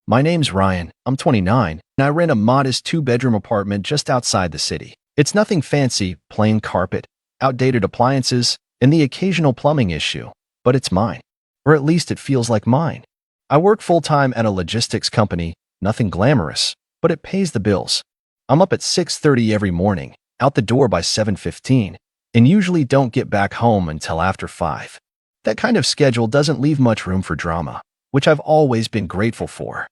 My name's Ryan, I'm 29, and I rent a modest two-bedroom apartment just outside the city. It's nothing fancy, plain carpet, outdated appliances, and the occasional plumbing issue, but it's mine. Or at least it feels like mine. I work full-time at a logistics company, nothing glamorous, but it pays the bills. I'm up at 6:30 every morning, out the door by 7:15, and usually don't get back home until after 5. That kind of schedule doesn't leave much room for drama, which I've always been grateful for.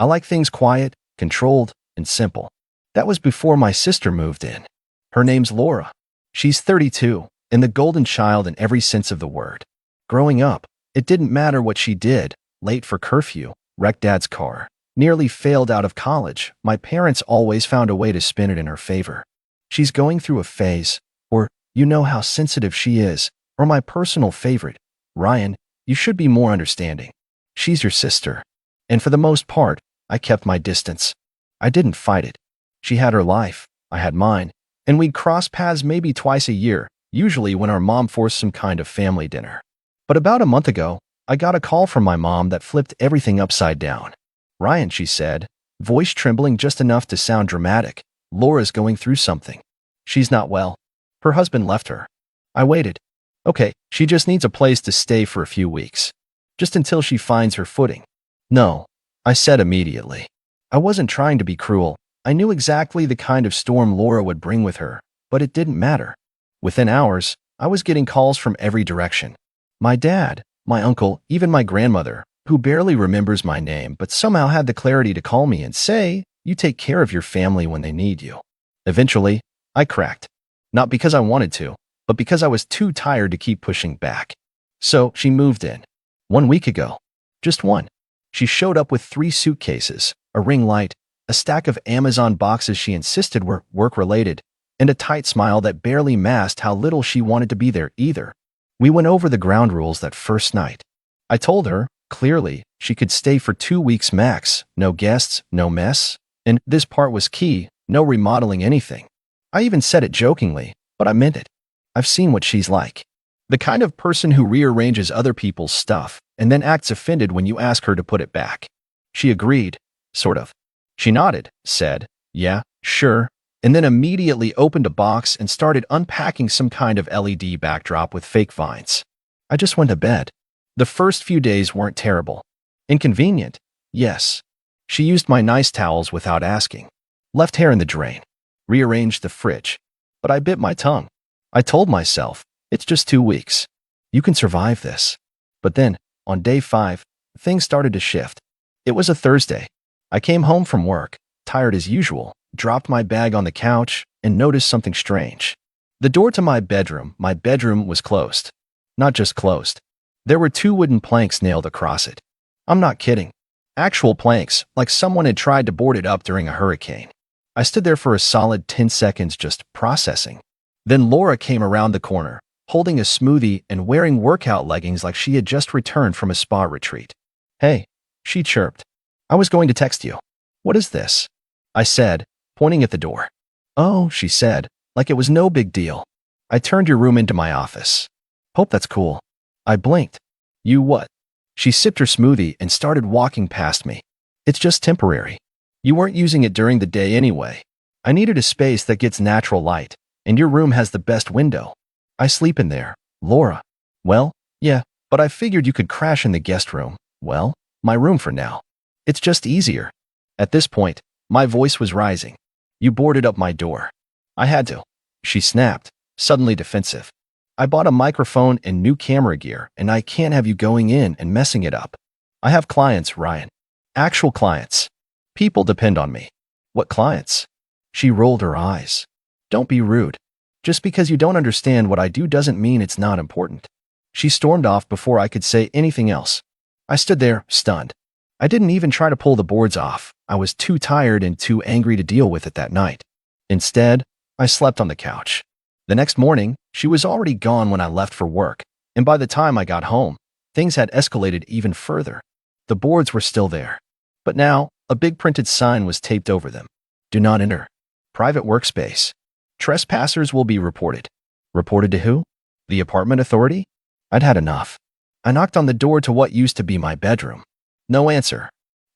I like things quiet, controlled, and simple. That was before my sister moved in. Her name's Laura. She's 32, and the golden child in every sense of the word. Growing up, it didn't matter what she did, late for curfew, wrecked dad's car, nearly failed out of college, my parents always found a way to spin it in her favor. She's going through a phase, or you know how sensitive she is, or my personal favorite, Ryan, you should be more understanding. She's your sister. And for the most part, I kept my distance. I didn't fight it. She had her life, I had mine, and we'd cross paths maybe twice a year, usually when our mom forced some kind of family dinner. But about a month ago, I got a call from my mom that flipped everything upside down. Ryan, she said, voice trembling just enough to sound dramatic, Laura's going through something. She's not well. Her husband left her. I waited. Okay, she just needs a place to stay for a few weeks. Just until she finds her footing. No, I said immediately. I wasn't trying to be cruel. I knew exactly the kind of storm Laura would bring with her, but it didn't matter. Within hours, I was getting calls from every direction. My dad, my uncle, even my grandmother, who barely remembers my name but somehow had the clarity to call me and say, "You take care of your family when they need you." Eventually, I cracked. Not because I wanted to, but because I was too tired to keep pushing back. So she moved in. 1 week ago. Just one. She showed up with 3 suitcases, a ring light, a stack of Amazon boxes she insisted were work-related, and a tight smile that barely masked how little she wanted to be there either. We went over the ground rules that first night. I told her, clearly, she could stay for 2 weeks max, no guests, no mess, and this part was key, no remodeling anything. I even said it jokingly, but I meant it. I've seen what she's like. The kind of person who rearranges other people's stuff and then acts offended when you ask her to put it back. She agreed, sort of. She nodded, said, "Yeah, sure," and then immediately opened a box and started unpacking some kind of LED backdrop with fake vines. I just went to bed. The first few days weren't terrible. Inconvenient, yes. She used my nice towels without asking. Left hair in the drain. Rearranged the fridge. But I bit my tongue. I told myself, it's just 2 weeks. You can survive this. But then, on day 5, things started to shift. It was a Thursday. I came home from work, tired as usual, dropped my bag on the couch, and noticed something strange. The door to my bedroom was closed. Not just closed. There were 2 wooden planks nailed across it. I'm not kidding. Actual planks, like someone had tried to board it up during a hurricane. I stood there for a solid 10 seconds just processing. Then Laura came around the corner, holding a smoothie and wearing workout leggings like she had just returned from a spa retreat. "Hey," she chirped. "I was going to text you." "What is this?" I said, pointing at the door. "Oh," she said, like it was no big deal. "I turned your room into my office." "Hope that's cool." I blinked. "You what?" She sipped her smoothie and started walking past me. "It's just temporary. You weren't using it during the day anyway. I needed a space that gets natural light, and your room has the best window. I sleep in there, Laura." "Well, yeah, but I figured you could crash in the guest room. Well, my room for now. It's just easier." At this point, my voice was rising. "You boarded up my door." "I had to." She snapped, suddenly defensive. "I bought a microphone and new camera gear, and I can't have you going in and messing it up. I have clients, Ryan. Actual clients. People depend on me." "What clients?" She rolled her eyes. "Don't be rude. Just because you don't understand what I do doesn't mean it's not important." She stormed off before I could say anything else. I stood there, stunned. I didn't even try to pull the boards off. I was too tired and too angry to deal with it that night. Instead, I slept on the couch. The next morning, she was already gone when I left for work, and by the time I got home, things had escalated even further. The boards were still there, but now a big printed sign was taped over them. "Do not enter. Private workspace. Trespassers will be reported." Reported to who? The apartment authority? I'd had enough. I knocked on the door to what used to be my bedroom. No answer.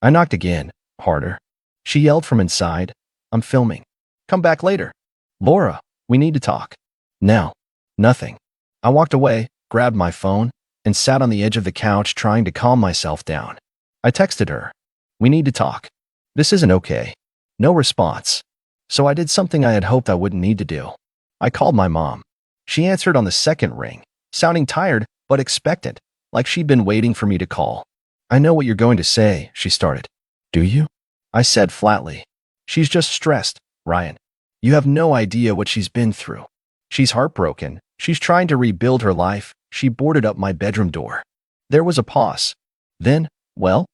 I knocked again, harder. She yelled from inside, "I'm filming. Come back later. Laura, we need to talk." Now. Nothing. I walked away, grabbed my phone, and sat on the edge of the couch trying to calm myself down. I texted her. "We need to talk. This isn't okay." No response. So I did something I had hoped I wouldn't need to do. I called my mom. She answered on the second ring, sounding tired but expectant, like she'd been waiting for me to call. "I know what you're going to say," she started. "Do you?" I said flatly. "She's just stressed, Ryan. You have no idea what she's been through. She's heartbroken. She's trying to rebuild her life. She boarded up my bedroom door." There was a pause. Then, "Well,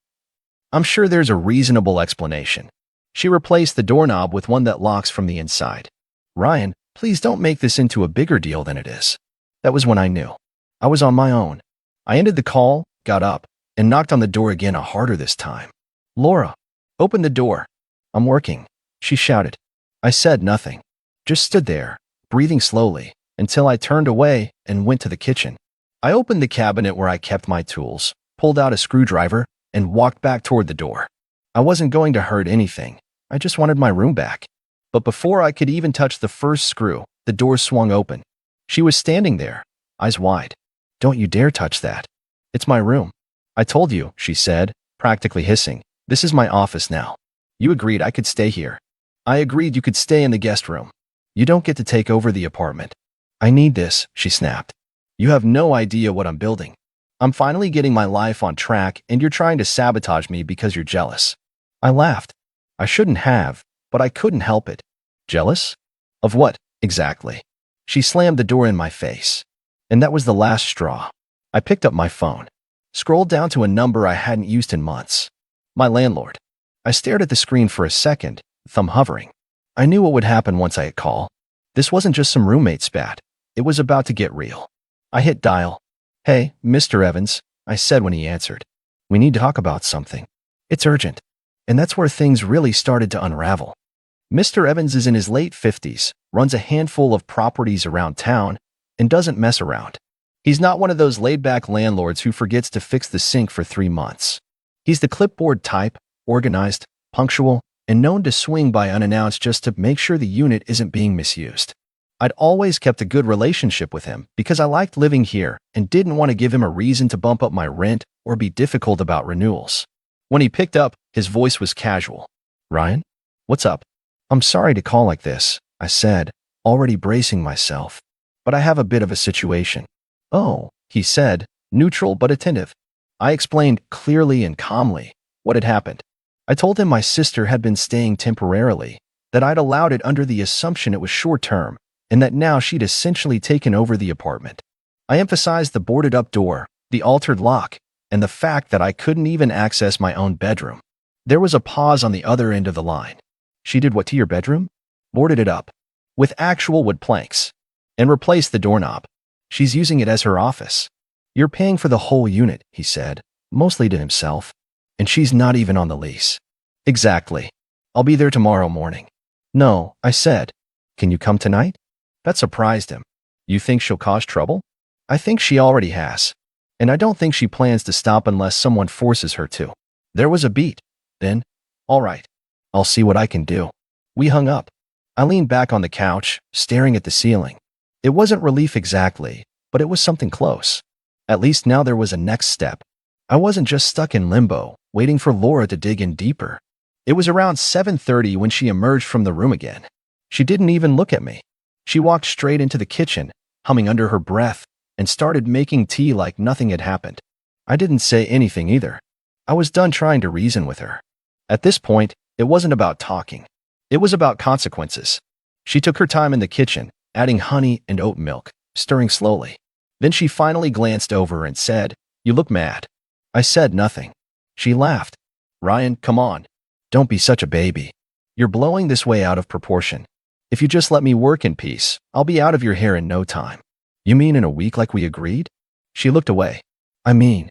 I'm sure there's a reasonable explanation." She replaced the doorknob with one that locks from the inside. "Ryan, please don't make this into a bigger deal than it is." That was when I knew. I was on my own. I ended the call, got up, and knocked on the door again, harder this time. "Laura, open the door. I'm working," she shouted. I said nothing. Just stood there, breathing slowly, until I turned away and went to the kitchen. I opened the cabinet where I kept my tools, pulled out a screwdriver, and walked back toward the door. I wasn't going to hurt anything. I just wanted my room back. But before I could even touch the first screw, the door swung open. She was standing there, eyes wide. "Don't you dare touch that. It's my room." "I told you," she said, practically hissing. "This is my office now. You agreed I could stay here." "I agreed you could stay in the guest room. You don't get to take over the apartment." "I need this," she snapped. "You have no idea what I'm building. I'm finally getting my life on track, and you're trying to sabotage me because you're jealous." I laughed. I shouldn't have, but I couldn't help it. Jealous? Of what, exactly? She slammed the door in my face. And that was the last straw. I picked up my phone, scrolled down to a number I hadn't used in months. My landlord. I stared at the screen for a second, thumb hovering. I knew what would happen once I hit call. This wasn't just some roommate spat. It was about to get real. I hit dial. "Hey, Mr. Evans," I said when he answered. "We need to talk about something. It's urgent." And that's where things really started to unravel. Mr. Evans is in his late 50s, runs a handful of properties around town, and doesn't mess around. He's not one of those laid-back landlords who forgets to fix the sink for 3 months. He's the clipboard type, organized, punctual, and known to swing by unannounced just to make sure the unit isn't being misused. I'd always kept a good relationship with him because I liked living here and didn't want to give him a reason to bump up my rent or be difficult about renewals. When he picked up, his voice was casual. "Ryan? What's up?" "I'm sorry to call like this," I said, already bracing myself. "But I have a bit of a situation." "Oh," he said, neutral but attentive. I explained clearly and calmly what had happened. I told him my sister had been staying temporarily, that I'd allowed it under the assumption it was short-term, and that now she'd essentially taken over the apartment. I emphasized the boarded-up door, the altered lock, and the fact that I couldn't even access my own bedroom. There was a pause on the other end of the line. "She did what to your bedroom?" "Boarded it up. With actual wood planks. And replaced the doorknob. She's using it as her office." "You're paying for the whole unit," he said, mostly to himself. "And she's not even on the lease." "Exactly. I'll be there tomorrow morning." "No," I said. "Can you come tonight?" That surprised him. "You think she'll cause trouble?" "I think she already has. And I don't think she plans to stop unless someone forces her to." There was a beat. Then, "All right. I'll see what I can do." We hung up. I leaned back on the couch, staring at the ceiling. It wasn't relief exactly, but it was something close. At least now there was a next step. I wasn't just stuck in limbo, waiting for Laura to dig in deeper. It was around 7:30 when she emerged from the room again. She didn't even look at me. She walked straight into the kitchen, humming under her breath, and started making tea like nothing had happened. I didn't say anything either. I was done trying to reason with her. At this point, it wasn't about talking. It was about consequences. She took her time in the kitchen, adding honey and oat milk, stirring slowly. Then she finally glanced over and said, "You look mad." I said nothing. She laughed. "Ryan, come on. Don't be such a baby. You're blowing this way out of proportion. If you just let me work in peace, I'll be out of your hair in no time." "You mean in a week like we agreed?" She looked away. "I mean,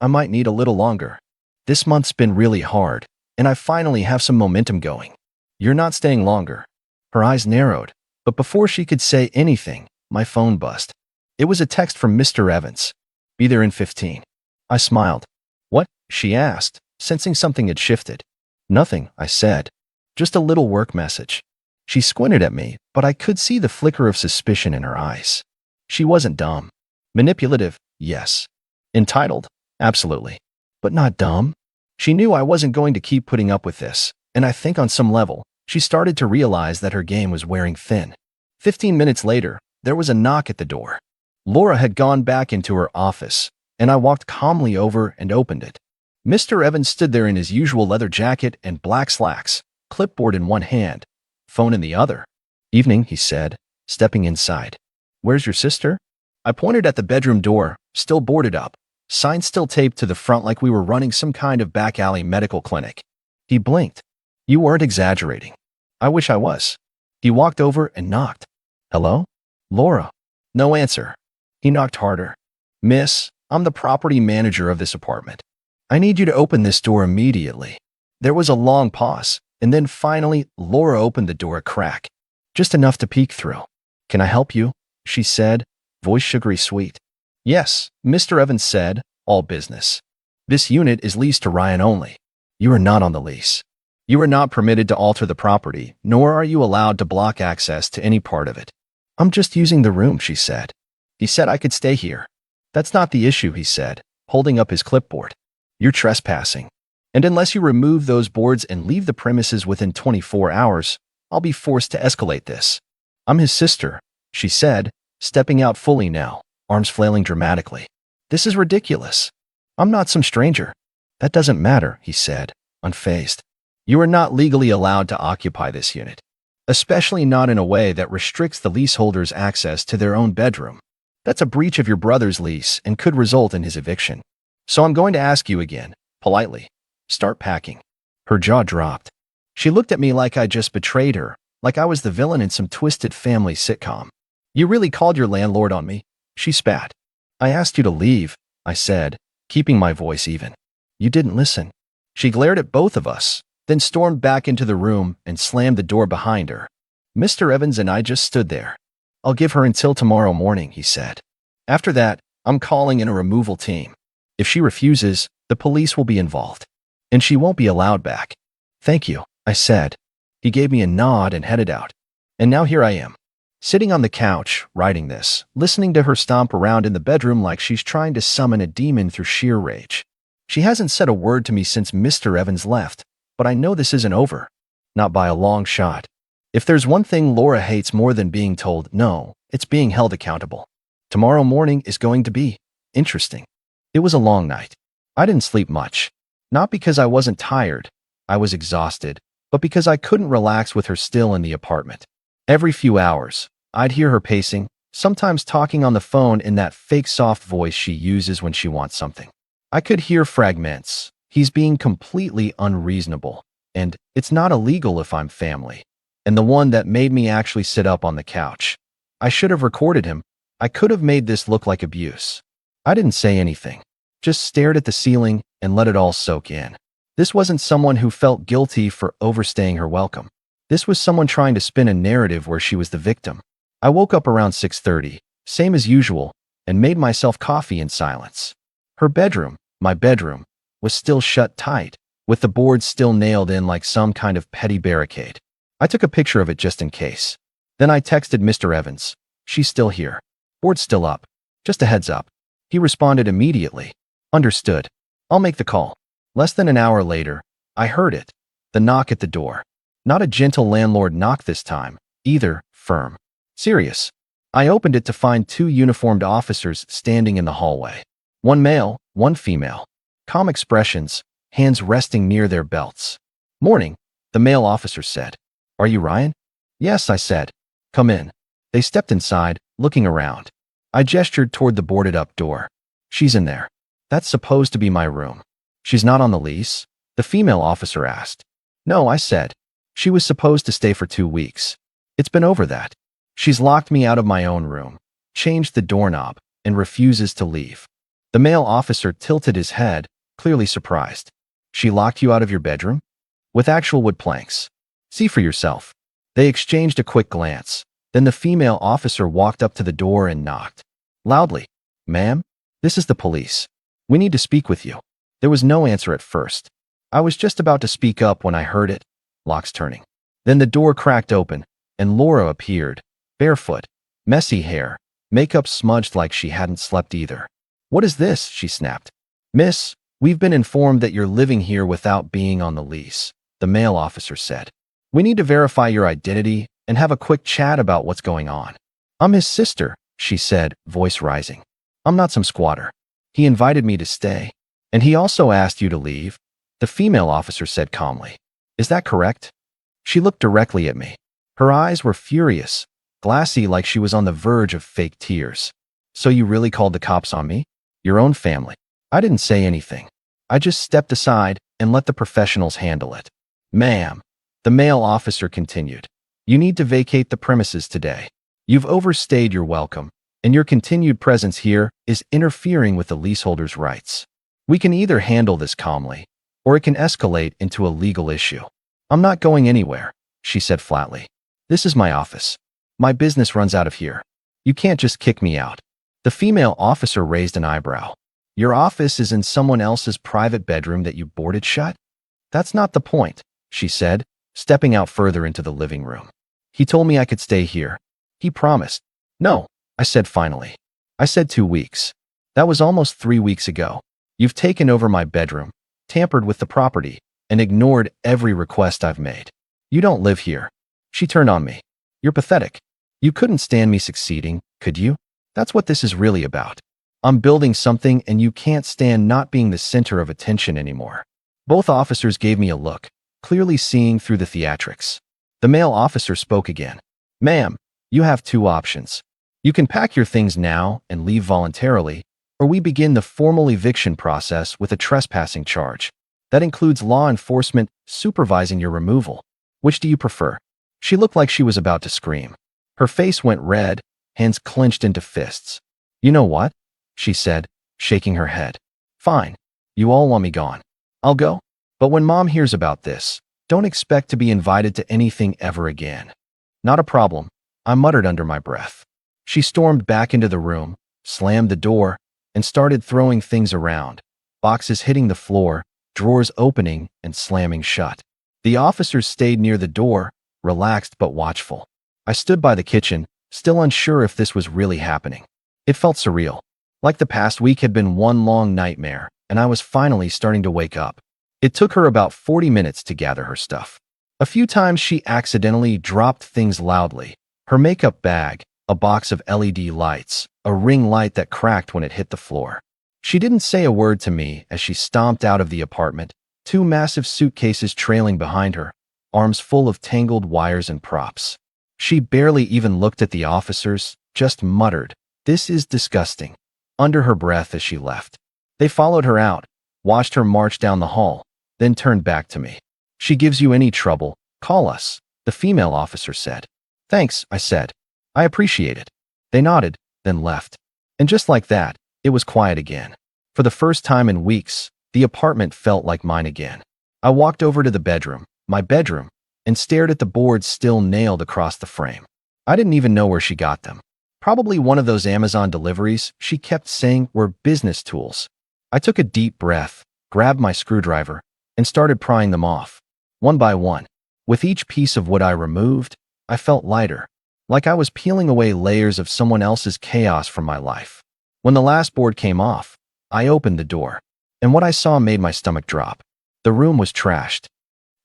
I might need a little longer. This month's been really hard, and I finally have some momentum going." "You're not staying longer." Her eyes narrowed, but before she could say anything, my phone buzzed. It was a text from Mr. Evans. "Be there in 15. I smiled. "What?" she asked, sensing something had shifted. Nothing, I said. Just a little work message. She squinted at me, but I could see the flicker of suspicion in her eyes. She wasn't dumb. Manipulative, yes. Entitled, absolutely. But not dumb. She knew I wasn't going to keep putting up with this, and I think on some level, she started to realize that her game was wearing thin. 15 minutes later, there was a knock at the door. Laura had gone back into her office, and I walked calmly over and opened it. Mr. Evans stood there in his usual leather jacket and black slacks, clipboard in one hand, phone in the other. "Evening," he said, stepping inside. "Where's your sister?" I pointed at the bedroom door, still boarded up, sign still taped to the front like we were running some kind of back alley medical clinic. He blinked. "You weren't exaggerating." "I wish I was." He walked over and knocked. "Hello? Laura?" No answer. He knocked harder. "Miss, I'm the property manager of this apartment. I need you to open this door immediately." There was a long pause, and then finally, Laura opened the door a crack, just enough to peek through. "Can I help you?" she said, voice sugary sweet. "Yes," Mr. Evans said, "all business. This unit is leased to Ryan only. You are not on the lease. You are not permitted to alter the property, nor are you allowed to block access to any part of it." "I'm just using the room," she said. He said I could stay here. "That's not the issue," he said, holding up his clipboard. "You're trespassing. And unless you remove those boards and leave the premises within 24 hours, I'll be forced to escalate this." "I'm his sister," she said, stepping out fully now, arms flailing dramatically. "This is ridiculous. I'm not some stranger." "That doesn't matter," he said, unfazed. "You are not legally allowed to occupy this unit, especially not in a way that restricts the leaseholder's access to their own bedroom. That's a breach of your brother's lease and could result in his eviction. So I'm going to ask you again, politely. Start packing." Her jaw dropped. She looked at me like I just betrayed her, like I was the villain in some twisted family sitcom. "You really called your landlord on me?" She spat. "I asked you to leave," I said, keeping my voice even. "You didn't listen." She glared at both of us, then stormed back into the room and slammed the door behind her. Mr. Evans and I just stood there. "I'll give her until tomorrow morning," he said. "After that, I'm calling in a removal team. If she refuses, the police will be involved. And she won't be allowed back." "Thank you," I said. He gave me a nod and headed out. And now here I am, sitting on the couch, writing this, listening to her stomp around in the bedroom like she's trying to summon a demon through sheer rage. She hasn't said a word to me since Mr. Evans left, but I know this isn't over. Not by a long shot. If there's one thing Laura hates more than being told no, it's being held accountable. Tomorrow morning is going to be interesting. It was a long night. I didn't sleep much. Not because I wasn't tired, I was exhausted, but because I couldn't relax with her still in the apartment. Every few hours, I'd hear her pacing, sometimes talking on the phone in that fake soft voice she uses when she wants something. I could hear fragments. "He's being completely unreasonable, and it's not illegal if I'm family." And the one that made me actually sit up on the couch. I should have recorded him. I could have made this look like abuse. I didn't say anything, just stared at the ceiling and let it all soak in. This wasn't someone who felt guilty for overstaying her welcome. This was someone trying to spin a narrative where she was the victim. I woke up around 6:30, same as usual, and made myself coffee in silence. Her bedroom, my bedroom, was still shut tight, with the boards still nailed in like some kind of petty barricade. I took a picture of it just in case. Then I texted Mr. Evans. "She's still here. Board's still up. Just a heads up." He responded immediately. "Understood. I'll make the call." Less than an hour later, I heard it. The knock at the door. Not a gentle landlord knock this time, either, firm. Serious. I opened it to find two uniformed officers standing in the hallway. One male, one female. Calm expressions, hands resting near their belts. "Morning," the male officer said. "Are you Ryan?" "Yes," I said. "Come in." They stepped inside, looking around. I gestured toward the boarded-up door. "She's in there. That's supposed to be my room." "She's not on the lease?" the female officer asked. "No," I said. "She was supposed to stay for 2 weeks. It's been over that. She's locked me out of my own room, changed the doorknob, and refuses to leave." The male officer tilted his head, clearly surprised. "She locked you out of your bedroom?" "With actual wood planks. See for yourself." They exchanged a quick glance. Then the female officer walked up to the door and knocked. Loudly. "Ma'am, this is the police. We need to speak with you." There was no answer at first. I was just about to speak up when I heard it. Locks turning. Then the door cracked open, and Laura appeared, barefoot, messy hair, makeup smudged like she hadn't slept either. "What is this?" she snapped. "Miss, we've been informed that you're living here without being on the lease," the male officer said. "We need to verify your identity and have a quick chat about what's going on." "I'm his sister," she said, voice rising. "I'm not some squatter. He invited me to stay. And he also asked you to leave," the female officer said calmly. "Is that correct?" She looked directly at me. Her eyes were furious, glassy like she was on the verge of fake tears. "So you really called the cops on me? Your own family?" I didn't say anything. I just stepped aside and let the professionals handle it. "Ma'am," the male officer continued, "you need to vacate the premises today. You've overstayed your welcome, and your continued presence here is interfering with the leaseholder's rights. We can either handle this calmly, or it can escalate into a legal issue." "I'm not going anywhere," she said flatly. "This is my office. My business runs out of here. You can't just kick me out." The female officer raised an eyebrow. "Your office is in someone else's private bedroom that you boarded shut?" "That's not the point," she said, stepping out further into the living room. "He told me I could stay here. He promised." "No," I said finally. "I said 2 weeks. That was almost 3 weeks ago. You've taken over my bedroom, tampered with the property, and ignored every request I've made. You don't live here." She turned on me. "You're pathetic. You couldn't stand me succeeding, could you? That's what this is really about. I'm building something and you can't stand not being the center of attention anymore." Both officers gave me a look, clearly seeing through the theatrics. The male officer spoke again. "Ma'am, you have 2 options. You can pack your things now and leave voluntarily, or we begin the formal eviction process with a trespassing charge. That includes law enforcement supervising your removal. Which do you prefer?" She looked like she was about to scream. Her face went red, hands clenched into fists. "You know what?" she said, shaking her head. "Fine. You all want me gone. I'll go. But when Mom hears about this, don't expect to be invited to anything ever again." "Not a problem," I muttered under my breath. She stormed back into the room, slammed the door, and started throwing things around, boxes hitting the floor, drawers opening and slamming shut. The officers stayed near the door, relaxed but watchful. I stood by the kitchen, still unsure if this was really happening. It felt surreal, like the past week had been one long nightmare, and I was finally starting to wake up. It took her about 40 minutes to gather her stuff. A few times she accidentally dropped things loudly. Her makeup bag, a box of LED lights, a ring light that cracked when it hit the floor. She didn't say a word to me as she stomped out of the apartment, 2 massive suitcases trailing behind her, arms full of tangled wires and props. She barely even looked at the officers, just muttered, "This is disgusting," under her breath as she left. They followed her out, watched her march down the hall, then turned back to me. "She gives you any trouble, call us," the female officer said. "Thanks," I said. "I appreciate it." They nodded, then left. And just like that, it was quiet again. For the first time in weeks, the apartment felt like mine again. I walked over to the bedroom, my bedroom, and stared at the boards still nailed across the frame. I didn't even know where she got them. Probably one of those Amazon deliveries she kept saying were business tools. I took a deep breath, grabbed my screwdriver, and started prying them off, one by one. With each piece of what I removed, I felt lighter, like I was peeling away layers of someone else's chaos from my life. When the last board came off, I opened the door, and what I saw made my stomach drop. The room was trashed.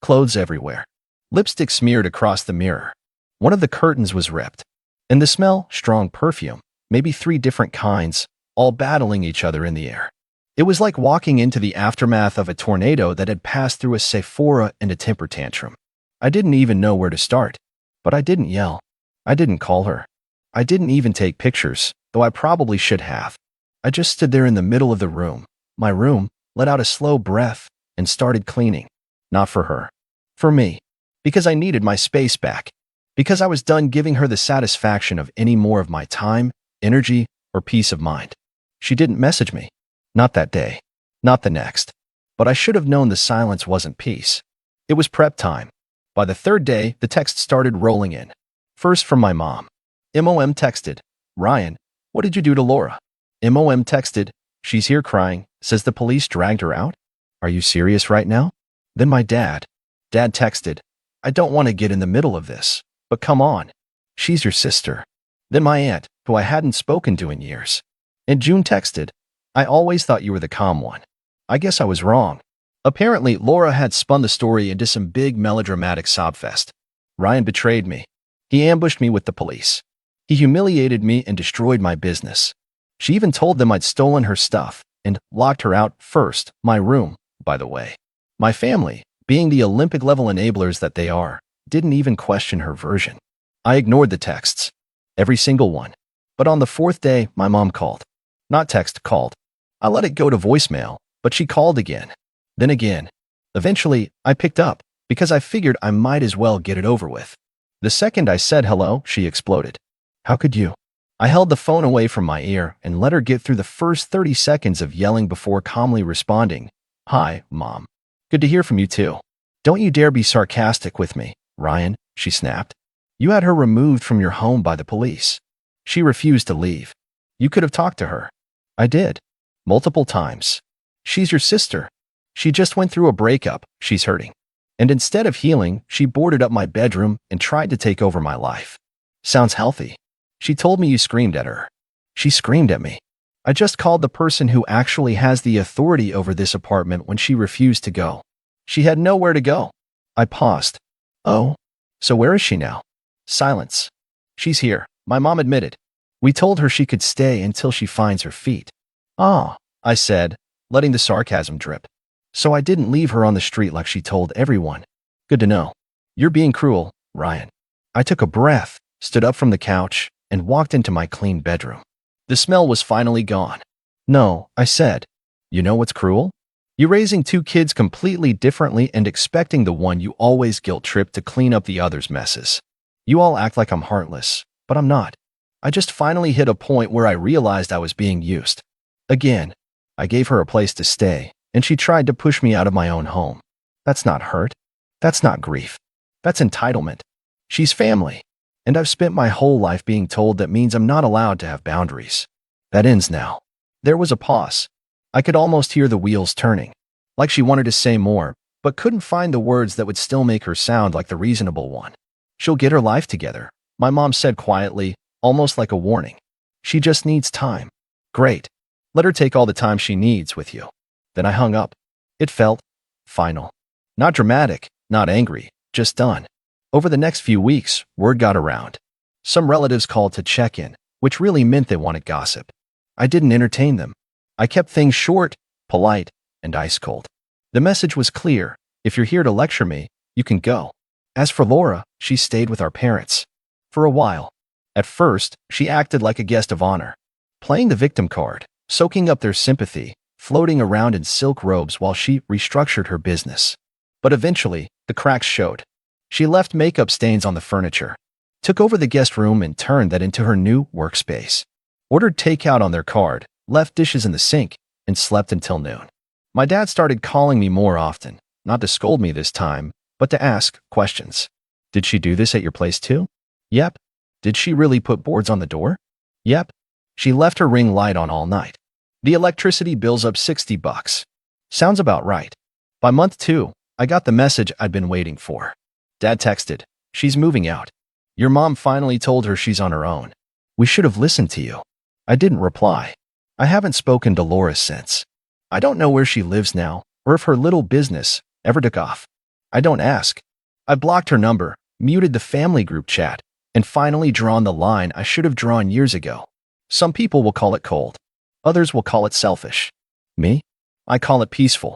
Clothes everywhere. Lipstick smeared across the mirror. One of the curtains was ripped. And the smell, strong perfume, maybe 3 different kinds, all battling each other in the air. It was like walking into the aftermath of a tornado that had passed through a Sephora and a temper tantrum. I didn't even know where to start, but I didn't yell. I didn't call her. I didn't even take pictures, though I probably should have. I just stood there in the middle of the room, my room, let out a slow breath, and started cleaning. Not for her. For me. Because I needed my space back. Because I was done giving her the satisfaction of any more of my time, energy, or peace of mind. She didn't message me. Not that day. Not the next. But I should have known the silence wasn't peace. It was prep time. By the 3rd day, the texts started rolling in. First from my mom. MOM texted, "Ryan, what did you do to Laura?" MOM texted, "She's here crying, says the police dragged her out." "Are you serious right now?" Then my dad. Dad texted, I don't want to get in the middle of this, but come on. She's your sister. Then my aunt, who I hadn't spoken to in years. And June texted, I always thought you were the calm one. I guess I was wrong. Apparently, Laura had spun the story into some big melodramatic sobfest. Ryan betrayed me. He ambushed me with the police. He humiliated me and destroyed my business. She even told them I'd stolen her stuff and locked her out first, my room, by the way. My family, being the Olympic-level enablers that they are, didn't even question her version. I ignored the texts. Every single one. But on the fourth day, my mom called. Not text, called. I let it go to voicemail, but she called again. Then again. Eventually, I picked up, because I figured I might as well get it over with. The second I said hello, she exploded. How could you? I held the phone away from my ear and let her get through the first 30 seconds of yelling before calmly responding, Hi, Mom. Good to hear from you too. Don't you dare be sarcastic with me, Ryan, she snapped. You had her removed from your home by the police. She refused to leave. You could have talked to her. I did. Multiple times. She's your sister. She just went through a breakup. She's hurting. And instead of healing, she boarded up my bedroom and tried to take over my life. Sounds healthy. She told me you screamed at her. She screamed at me. I just called the person who actually has the authority over this apartment when she refused to go. She had nowhere to go. I paused. Oh, so where is she now? Silence. She's here, my mom admitted. We told her she could stay until she finds her feet. Ah, I said, letting the sarcasm drip. So I didn't leave her on the street like she told everyone. Good to know. You're being cruel, Ryan. I took a breath, stood up from the couch, and walked into my clean bedroom. The smell was finally gone. No, I said. You know what's cruel? You raising two kids completely differently and expecting the one you always guilt-trip to clean up the other's messes. You all act like I'm heartless, but I'm not. I just finally hit a point where I realized I was being used. Again, I gave her a place to stay, and she tried to push me out of my own home. That's not hurt. That's not grief. That's entitlement. She's family. And I've spent my whole life being told that means I'm not allowed to have boundaries. That ends now. There was a pause. I could almost hear the wheels turning, like she wanted to say more, but couldn't find the words that would still make her sound like the reasonable one. She'll get her life together, my mom said quietly, almost like a warning. She just needs time. Great. Let her take all the time she needs with you. Then I hung up. It felt final. Not dramatic, not angry, just done. Over the next few weeks, word got around. Some relatives called to check in, which really meant they wanted gossip. I didn't entertain them. I kept things short, polite, and ice cold. The message was clear. If you're here to lecture me, you can go. As for Laura, she stayed with our parents. For a while. At first, she acted like a guest of honor, playing the victim card, soaking up their sympathy, floating around in silk robes while she restructured her business. But eventually, the cracks showed. She left makeup stains on the furniture, took over the guest room and turned that into her new workspace, ordered takeout on their card, left dishes in the sink, and slept until noon. My dad started calling me more often, not to scold me this time, but to ask questions. Did she do this at your place too? Yep. Did she really put boards on the door? Yep. She left her ring light on all night. The electricity bill's up $60. Sounds about right. By month 2, I got the message I'd been waiting for. Dad texted, she's moving out. Your mom finally told her she's on her own. We should have listened to you. I didn't reply. I haven't spoken to Laura since. I don't know where she lives now, or if her little business ever took off. I don't ask. I blocked her number, muted the family group chat, and finally drawn the line I should have drawn years ago. Some people will call it cold. Others will call it selfish. Me? I call it peaceful.